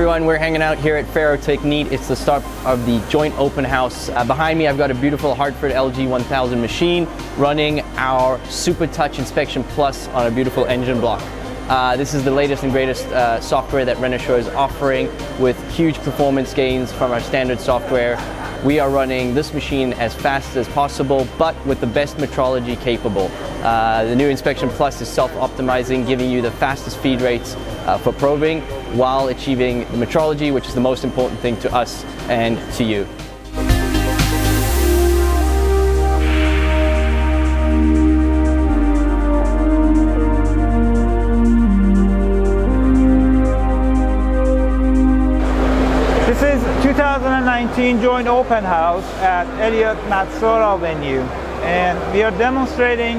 everyone, we're hanging out here at Ferro Technique. It's the start of the joint open house. Behind me I've got a beautiful Hartford LG 1000 machine running our Super Touch Inspection Plus on a beautiful engine block. This is the latest and greatest software that Renishaw is offering with huge performance gains from our standard software. We are running this machine as fast as possible, but with the best metrology capable. The new Inspection Plus is self-optimizing, giving you the fastest feed rates for probing while achieving the metrology, which is the most important thing to us and to you. This is 2019 joint open house at Elliott Matsuura venue, and we are demonstrating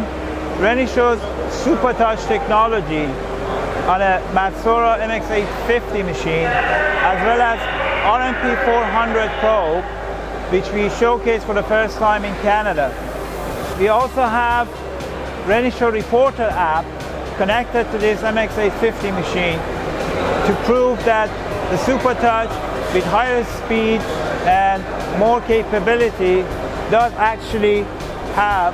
Renishaw's Super Touch technology on a Matsuura MX850 machine, as well as RMP 400 probe, which we showcased for the first time in Canada. We also have Renishaw Reporter app connected to this MX850 machine to prove that the Super Touch with higher speed and more capability does actually have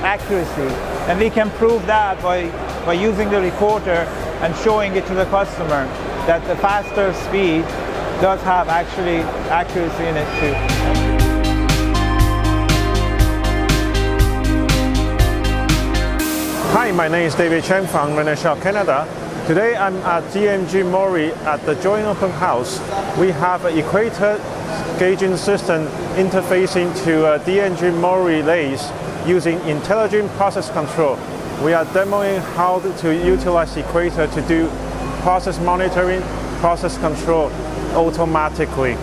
accuracy. And we can prove that by using the reporter and showing it to the customer that the faster speed does have actually accuracy in it too. Hi, my name is David Chen from Renishaw, Canada. Today I'm at DMG Mori at the joint open house. We have an equator gauging system interfacing to a DMG Mori lathe using intelligent process control. We are demoing how to utilize equator to do process monitoring, process control automatically.